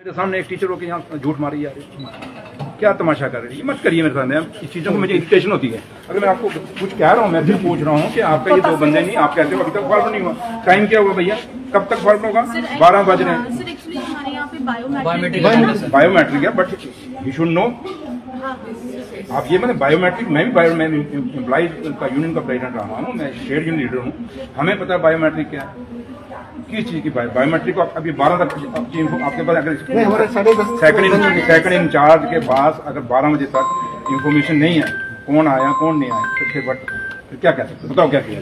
मेरे सामने एक टीचर होकर यहाँ झूठ मारी जा रही है, क्या तमाशा कर रही है। मत करिए मेरे सामने, इस चीज़ों को मुझे इरिटेशन होती है। अगर मैं आपको कुछ कह रहा हूँ, मैं फिर पूछ रहा हूँ कि आपका ये दो बंदे नहीं, आप कहते हो अभी तक फॉर्म नहीं हुआ। टाइम क्या हुआ भैया, कब तक फॉर्म होगा? 12 बज रहे हैं। बायोमेट्रिक है, बट यू शुड नो। आप ये मतलब बायोमेट्रिक, मैं भी एम्प्लॉइज का यूनियन का प्रेसिडेंट रहा हूँ, मैं शेयर यूनियन लीडर हूँ। हमें पता है बायोमेट्रिक क्या है, किस चीज़ की बायोमेट्रिक को अभी 12 तक आपके पास अगर सेकंड इंचार्ज के पास अगर 12 बजे तक इंफॉर्मेशन नहीं है कौन आया कौन नहीं आया, तो फिर क्या कह सकते, बताओ क्या किया।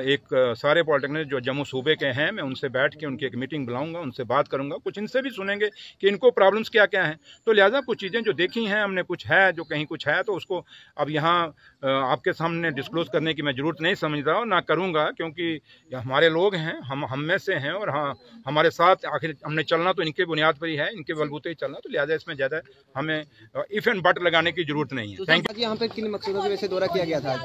एक सारे पॉलिटेक्निक जो जम्मू सूबे के हैं, मैं उनसे बैठ के उनकी एक मीटिंग बुलाऊंगा, उनसे बात करूंगा, कुछ इनसे भी सुनेंगे कि इनको प्रॉब्लम्स क्या क्या हैं। तो लिहाजा कुछ चीज़ें जो देखी हैं हमने, कुछ है जो कहीं कुछ है, तो उसको अब यहाँ आपके सामने डिस्क्लोज करने की मैं ज़रूरत नहीं समझता हूँ, ना करूँगा, क्योंकि हमारे लोग हैं, हम में से हैं, और हाँ हमारे साथ आखिर हमने चलना तो इनके बुनियाद पर ही है, इनके बलबूते ही चलना। तो लिहाजा इसमें ज़्यादा हमें इफ़ एंड बट लगाने की ज़रूरत नहीं है। Thank you. यहाँ पे किन मकसदों से वैसे दौरा किया गया था?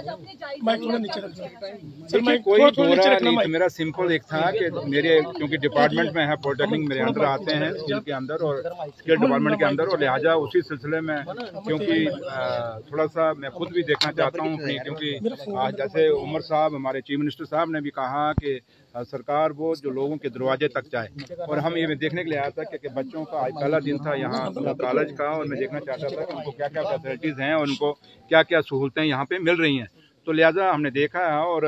कोई दौरा नहीं था, मेरा सिंपल एक था कि मेरे क्योंकि डिपार्टमेंट में है, पॉलिटेक्निक मेरे अंदर आते हैं, स्किल के अंदर और स्किल डिपार्टमेंट के अंदर, और लिहाजा उसी सिलसिले में क्योंकि थोड़ा सा मैं खुद भी देखना चाहता हूँ अपनी, क्योंकि जैसे उमर साहब हमारे चीफ मिनिस्टर साहब ने भी कहा कि सरकार वो जो लोगों के दरवाजे तक जाए, और हम ये देखने के लिए आया था कि बच्चों का आज पहला दिन था यहाँ कॉलेज का, और मैं देखना चाहता था कि उनको क्या क्या फैसिलिटीज़ हैं और उनको क्या क्या सहूलतें यहाँ पे मिल रही हैं। तो लिहाजा हमने देखा है, और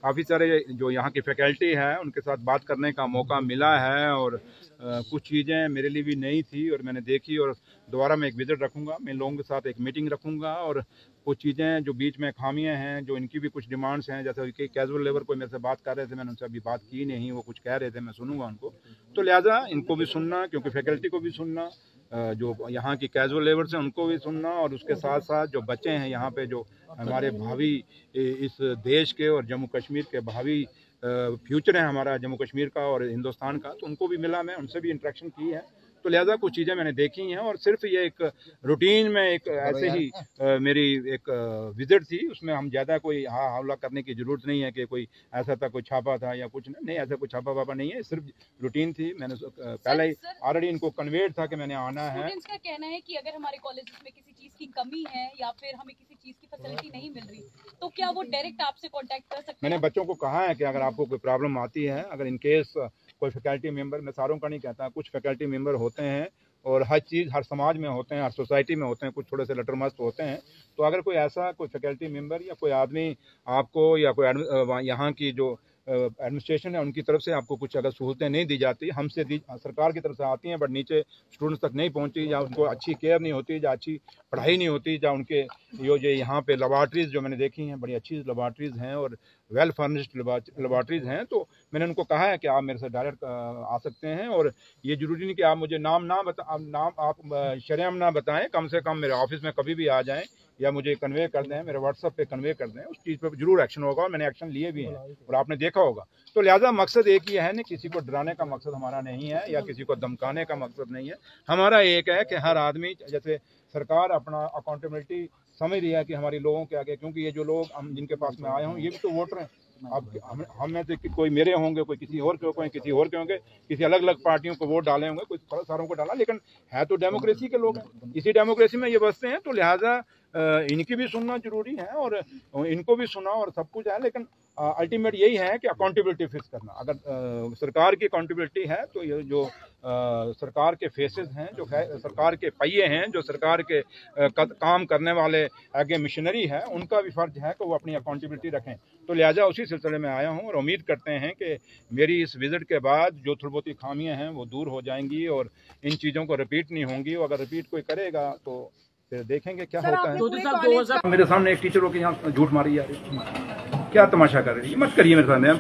काफ़ी सारे जो यहाँ की फैकल्टी है उनके साथ बात करने का मौका मिला है, और कुछ चीज़ें मेरे लिए भी नई थी और मैंने देखी, और दोबारा मैं एक विजिट रखूँगा, मैं लोगों के साथ एक मीटिंग रखूँगा, और कुछ चीज़ें जो बीच में खामियां हैं, जो इनकी भी कुछ डिमांड्स हैं, जैसे कि कैजुअल लेबर कोई मेरे से बात कर रहे थे, मैंने उनसे अभी बात की नहीं, वो कुछ कह रहे थे, मैं सुनूंगा उनको। तो लिहाजा इनको भी सुनना, क्योंकि फैकल्टी को भी सुनना, जो यहाँ की कैजुअल लेबर्स हैं उनको भी सुनना, और उसके साथ साथ जो बच्चे हैं यहाँ पे जो हमारे भावी इस देश के और जम्मू कश्मीर के भावी फ्यूचर है हमारा जम्मू कश्मीर का और हिंदुस्तान का, तो उनको भी मिला, मैं उनसे भी इंटरेक्शन की है। तो लिहाजा कुछ चीज़ें मैंने देखी हैं, और सिर्फ ये एक रूटीन में एक ऐसे ही मेरी एक विजिट थी, उसमें हम ज़्यादा कोई हल्ला करने की ज़रूरत नहीं है कि कोई ऐसा था, कोई छापा था या कुछ नहीं, ऐसा कोई छापा वापा नहीं है, सिर्फ रूटीन थी। मैंने पहले ही ऑलरेडी इनको कन्वेट था कि मैंने आना है। स्टूडेंट्स का कहना है कि अगर हमारे कॉलेज में किसी चीज़ की कमी है या फिर हमें किसी चीज़ की फैसिलिटी नहीं मिल रही, तो क्या वो डायरेक्ट आपसे कॉन्टैक्ट कर सकते हैं? मैंने बच्चों को कहा है कि अगर आपको कोई प्रॉब्लम आती है, अगर इनकेस कोई फैकल्टी मेंबर, मैं सारों का नहीं कहता, कुछ फैकल्टी मेंबर होते हैं और हर चीज़ हर समाज में होते हैं, हर सोसाइटी में होते हैं, कुछ थोड़े से लटरमस्त होते हैं। तो अगर कोई ऐसा कोई फैकल्टी मेंबर या कोई आदमी आपको या कोई यहाँ की जो एडमिनिस्ट्रेशन है उनकी तरफ से आपको कुछ अगर सहूलतें नहीं दी जाती, हमसे सरकार की तरफ से आती हैं बट नीचे स्टूडेंट्स तक नहीं पहुंचती, या उनको अच्छी केयर नहीं होती, या अच्छी पढ़ाई नहीं होती, या उनके जो यहाँ पे लेबॉर्ट्रीज़ जो मैंने देखी हैं बड़ी अच्छी लेबॉर्ट्रीज़ हैं और वेल फर्निश्ड लेबॉर्ट्रीज़ हैं। तो मैंने उनको कहा है कि आप मेरे से डायरेक्ट आ सकते हैं, और ये ज़रूरी नहीं कि आप मुझे नाम आप शरेआम ना बताएं, कम से कम मेरे ऑफिस में कभी भी आ जाएं या मुझे कन्वे कर दें, मेरे व्हाट्सएप पे कन्वे कर दें, उस चीज़ पे जरूर एक्शन होगा, और मैंने एक्शन लिए भी हैं और आपने देखा होगा। तो लिहाजा मकसद एक ही है, ना किसी को डराने का मकसद हमारा नहीं है या किसी को धमकाने का मकसद नहीं है। हमारा एक है कि हर आदमी, जैसे सरकार अपना अकाउंटेबिलिटी समझ रही है कि हमारे लोगों के आगे, क्योंकि ये जो लोग हम जिनके पास में आए हों ये भी तो वोटर हैं। अब हम में से कोई मेरे होंगे, कोई किसी और के, कोई किसी और के होंगे, किसी अलग अलग पार्टियों को वोट डाले होंगे, कोई सारों को डाला, लेकिन है तो डेमोक्रेसी के लोग हैं, इसी डेमोक्रेसी में ये बसते हैं। तो लिहाजा इनकी भी सुनना जरूरी है और इनको भी सुना और सब कुछ है, लेकिन अल्टीमेट यही है कि अकाउंटेबिलिटी फिक्स करना। अगर सरकार की अकाउंटेबिलिटी है तो ये जो सरकार के फेसेस हैं, जो सरकार के पहिए हैं, जो सरकार के काम करने वाले आगे मिशनरी है, उनका भी फर्ज है कि वो अपनी अकाउंटेबिलिटी रखें। तो लिहाजा उसी सिलसिले में आया हूँ और उम्मीद करते हैं कि मेरी इस विजिट के बाद जो थोड़ी बहुत खामियाँ हैं वो दूर हो जाएंगी और इन चीज़ों को रिपीट नहीं होंगी। अगर रिपीट कोई करेगा तो फिर देखेंगे क्या होता है। मेरे सामने एक टीचर होकर यहाँ झूठ मारी जा रही है, क्या तमाशा कर रही है। मत करिए मेरे सामने।